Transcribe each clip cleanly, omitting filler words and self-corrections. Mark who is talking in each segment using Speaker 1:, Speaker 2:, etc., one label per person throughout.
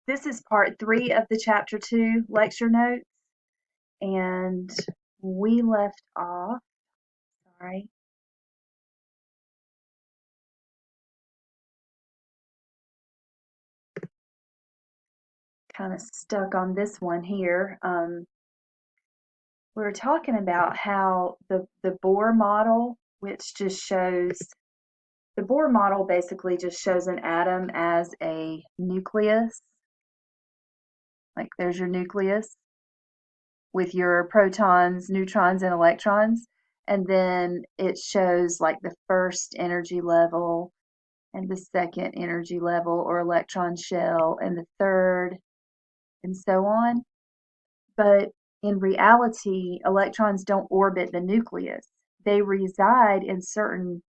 Speaker 1: this is part 3 of the chapter 2 lecture notes, and we left off, sorry, kind of stuck on this one here. We were talking about how the Bohr model, which just shows, the Bohr model basically just shows an atom as a nucleus, like there's your nucleus with your protons, neutrons, and electrons. And then it shows like the first energy level and the second energy level or electron shell and the third and so on. But in reality, electrons don't orbit the nucleus. They reside in certain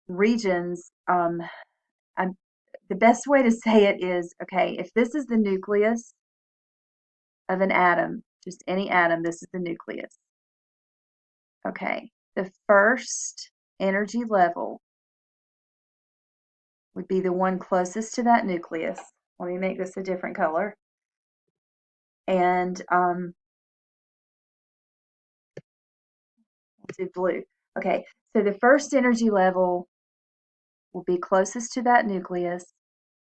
Speaker 1: regions. The best way to say it is, okay, if this is the nucleus of an atom, just any atom, this is the nucleus. Okay, the first energy level would be the one closest to that nucleus. Let me make this a different color. And we'll do blue. Okay, so the first energy level will be closest to that nucleus,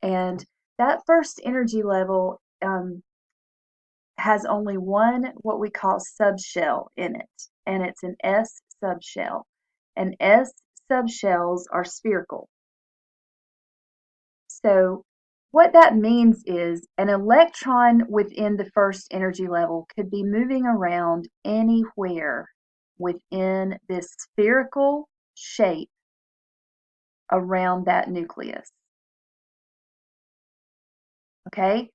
Speaker 1: and that first energy level has only one what we call subshell in it, and it's an S subshell. And S subshells are spherical. So what that means is an electron within the first energy level could be moving around anywhere within this spherical shape around that nucleus. Okay?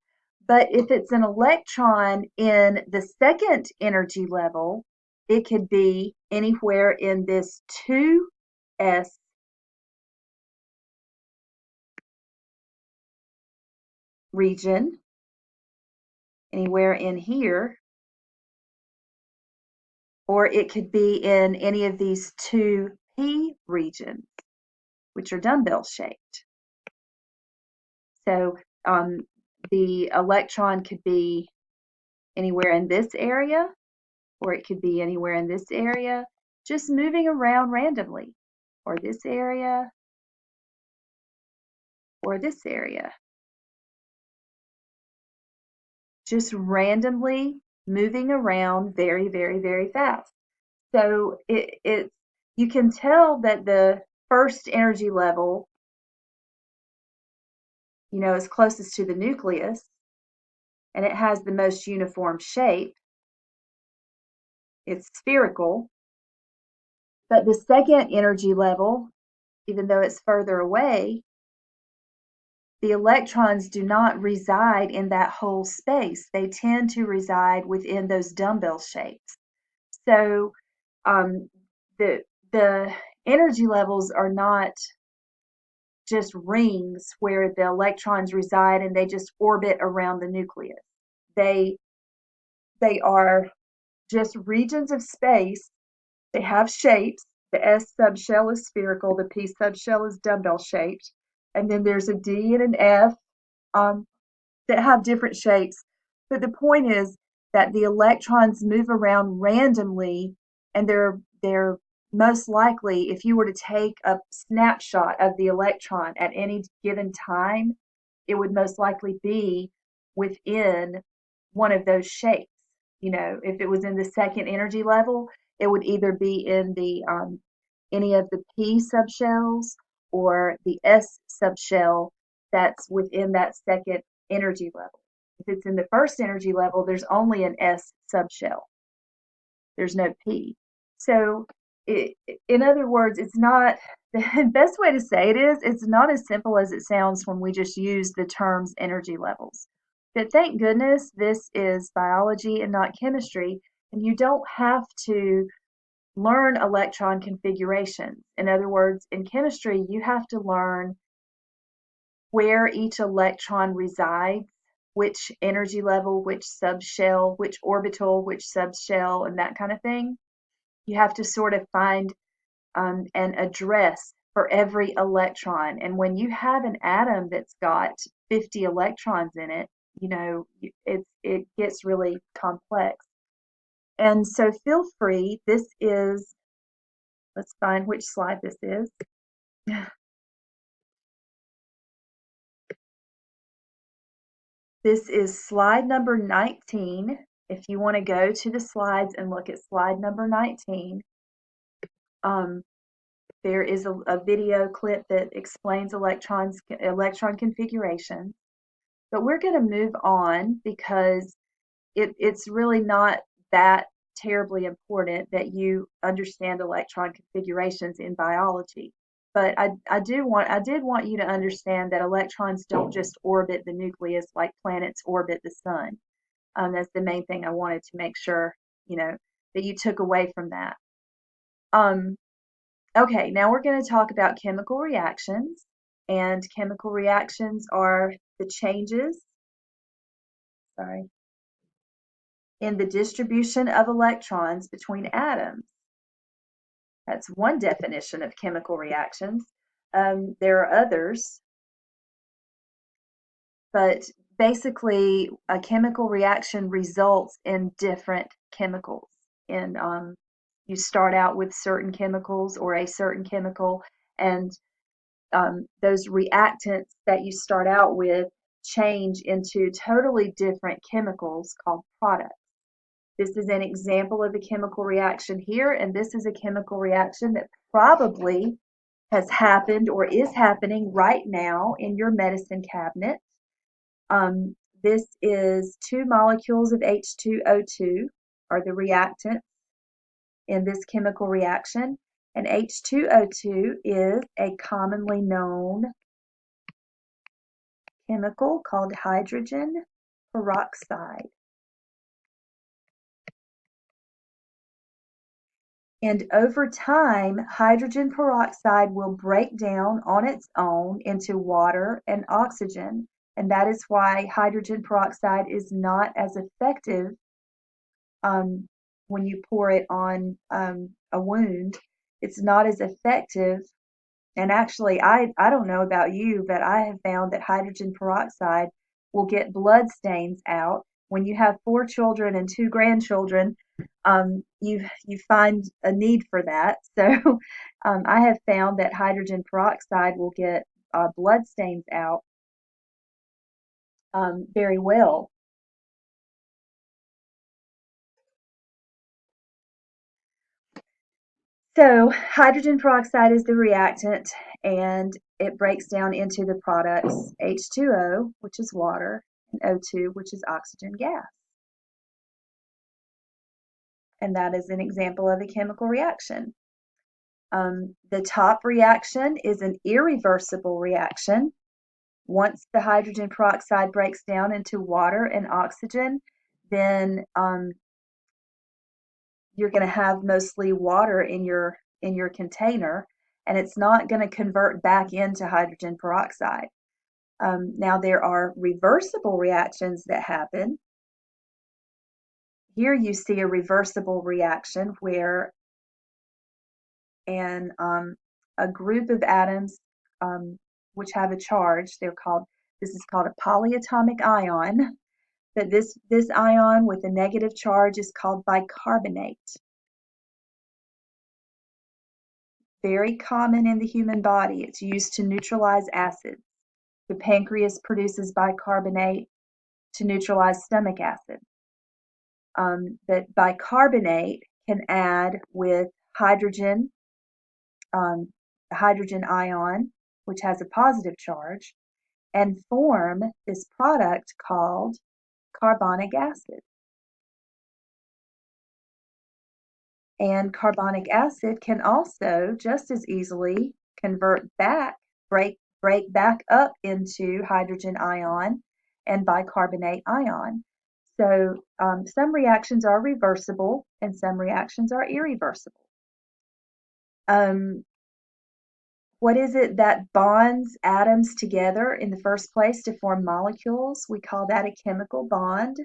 Speaker 1: But if it's an electron in the second energy level, it could be anywhere in this 2s region, anywhere in here, or it could be in any of these 2p regions, which are dumbbell shaped. So the electron could be anywhere in this area, or it could be anywhere in this area, just moving around randomly, or this area, or this area. Just randomly moving around very, very, very fast. So you can tell that the first energy level, is closest to the nucleus, and it has the most uniform shape. It's spherical. But the second energy level, even though it's further away, the electrons do not reside in that whole space. They tend to reside within those dumbbell shapes. So the energy levels are not just rings where the electrons reside and they just orbit around the nucleus. They are just regions of space. They have shapes. The S subshell is spherical, the P subshell is dumbbell shaped, and then there's a D and an F that have different shapes. But the point is that the electrons move around randomly, and they're most likely, if you were to take a snapshot of the electron at any given time, it would most likely be within one of those shapes. If it was in the second energy level, it would either be in the any of the P subshells or the S subshell that's within that second energy level. If it's in the first energy level, there's only an S subshell. There's no P. So in other words, it's not, the best way to say it is, it's not as simple as it sounds when we just use the terms energy levels. But thank goodness this is biology and not chemistry, and you don't have to learn electron configurations. In other words, in chemistry, you have to learn where each electron resides, which energy level, which subshell, which orbital, which subshell, and that kind of thing. You have to sort of find and address for every electron. And when you have an atom that's got 50 electrons in it, it gets really complex. And so feel free, this is, let's find which slide this is. This is slide number 19. If you want to go to the slides and look at slide number 19, there is a video clip that explains electron configuration. But we're going to move on because it's really not that terribly important that you understand electron configurations in biology. But I did want you to understand that electrons don't just orbit the nucleus like planets orbit the sun. That's the main thing I wanted to make sure, that you took away from that. Okay, now we're going to talk about chemical reactions. And chemical reactions are the changes, in the distribution of electrons between atoms. That's one definition of chemical reactions. There are others, but basically a chemical reaction results in different chemicals. And you start out with certain chemicals or a certain chemical, and those reactants that you start out with change into totally different chemicals called products. This is an example of a chemical reaction here, and this is a chemical reaction that probably has happened or is happening right now in your medicine cabinet. This is 2 molecules of H2O2 are the reactants in this chemical reaction, and H2O2 is a commonly known chemical called hydrogen peroxide. And over time, hydrogen peroxide will break down on its own into water and oxygen. And that is why hydrogen peroxide is not as effective when you pour it on a wound. It's not as effective. And actually, I don't know about you, but I have found that hydrogen peroxide will get blood stains out. When you have 4 children and 2 grandchildren, you find a need for that. So I have found that hydrogen peroxide will get blood stains out very well. So hydrogen peroxide is the reactant, and it breaks down into the products H2O, which is water, and O2, which is oxygen gas. And that is an example of a chemical reaction. The top reaction is an irreversible reaction. Once the hydrogen peroxide breaks down into water and oxygen, then you're going to have mostly water in your container, and it's not going to convert back into hydrogen peroxide. Now there are reversible reactions that happen. Here you see a reversible reaction where a group of atoms which have a charge, this is called a polyatomic ion. But this ion with a negative charge is called bicarbonate. Very common in the human body. It's used to neutralize acids. The pancreas produces bicarbonate to neutralize stomach acid. But bicarbonate can add with hydrogen, the hydrogen ion, which has a positive charge, and form this product called carbonic acid. And carbonic acid can also just as easily break back up into hydrogen ion and bicarbonate ion. So some reactions are reversible and some reactions are irreversible. What is it that bonds atoms together in the first place to form molecules? We call that a chemical bond.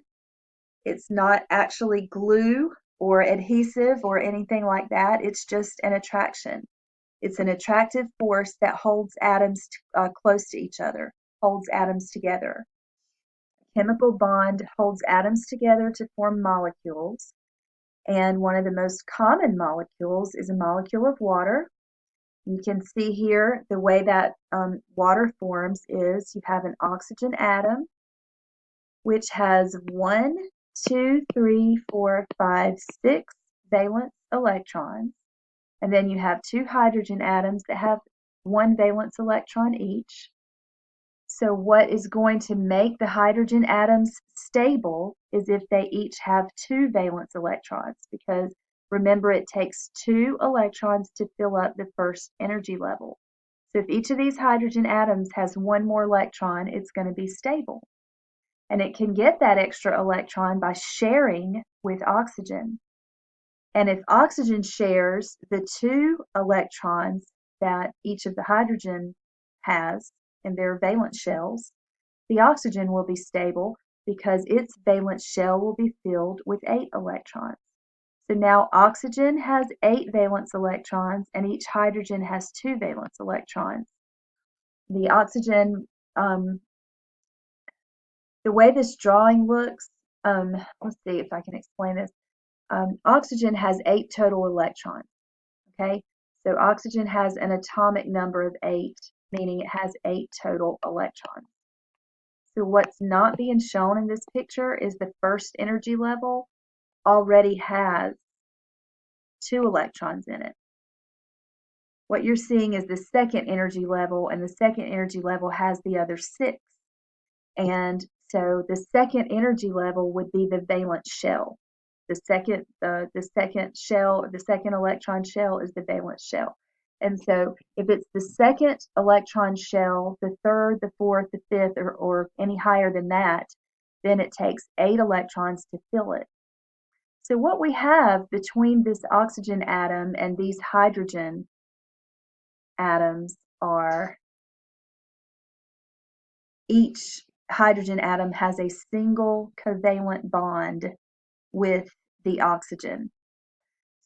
Speaker 1: It's not actually glue or adhesive or anything like that. It's just an attraction. It's an attractive force that holds atoms close to each other, holds atoms together. A chemical bond holds atoms together to form molecules. And one of the most common molecules is a molecule of water. You can see here the way that water forms is you have an oxygen atom, which has 1, 2, 3, 4, 5, 6 valence electrons. And then you have 2 hydrogen atoms that have 1 valence electron each. So what is going to make the hydrogen atoms stable is if they each have 2 valence electrons, because remember, it takes 2 electrons to fill up the first energy level. So if each of these hydrogen atoms has 1 more electron, it's going to be stable. And it can get that extra electron by sharing with oxygen. And if oxygen shares the 2 electrons that each of the hydrogen has in their valence shells, the oxygen will be stable because its valence shell will be filled with 8 electrons. So now oxygen has 8 valence electrons and each hydrogen has 2 valence electrons. The oxygen, the way this drawing looks, let's see if I can explain this. Oxygen has 8 total electrons, okay? So oxygen has an atomic number of 8, meaning it has 8 total electrons. So what's not being shown in this picture is the first energy level already has 2 electrons in it. What you're seeing is the second energy level, and the second energy level has the other 6. And so the second energy level would be the valence shell. The second shell, the second electron shell is the valence shell. And so if it's the second electron shell, the third, the fourth, the fifth, or any higher than that, then it takes 8 electrons to fill it. So what we have between this oxygen atom and these hydrogen atoms are each hydrogen atom has a single covalent bond with the oxygen.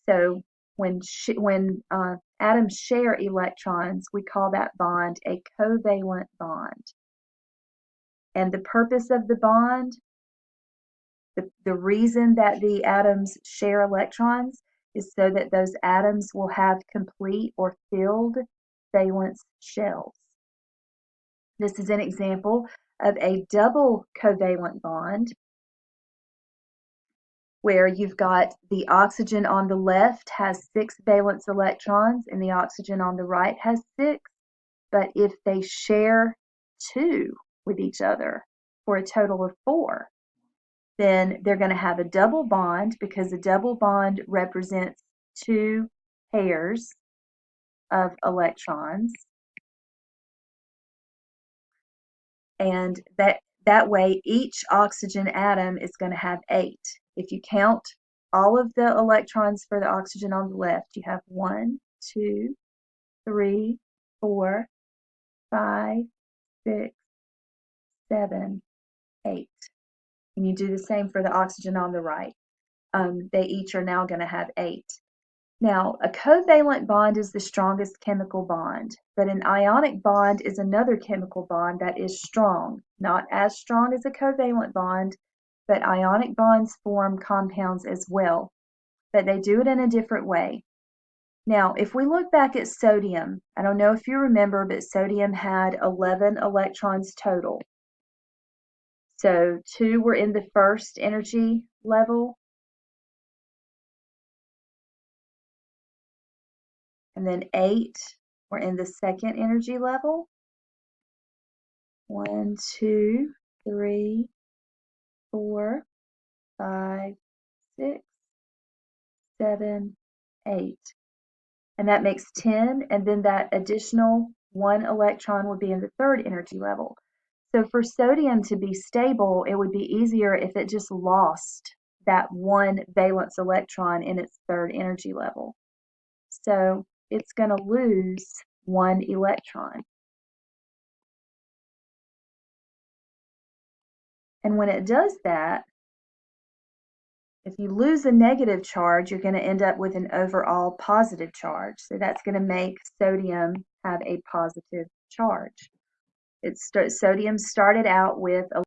Speaker 1: So when atoms share electrons, we call that bond a covalent bond. And the purpose of the bond, the reason that the atoms share electrons is so that those atoms will have complete or filled valence shells. This is an example of a double covalent bond where you've got the oxygen on the left has 6 valence electrons and the oxygen on the right has 6. But if they share 2 with each other for a total of 4, then they're going to have a double bond because a double bond represents 2 pairs of electrons. And that way each oxygen atom is going to have 8. If you count all of the electrons for the oxygen on the left, you have 1, 2, 3, 4, 5, 6, 7, 8. And you do the same for the oxygen on the right. They each are now going to have 8. Now, a covalent bond is the strongest chemical bond, but an ionic bond is another chemical bond that is strong, not as strong as a covalent bond, but ionic bonds form compounds as well, but they do it in a different way. Now, if we look back at sodium, I don't know if you remember, but sodium had 11 electrons total. So 2 were in the first energy level, and then 8 were in the second energy level. 1, 2, 3, 4, 5, 6, 7, 8. And that makes 10, and then that additional 1 electron would be in the third energy level. So for sodium to be stable, it would be easier if it just lost that 1 valence electron in its third energy level. So it's going to lose 1 electron. And when it does that, If you lose a negative charge, you're going to end up with an overall positive charge. So that's going to make sodium have a positive charge. Sodium started out with a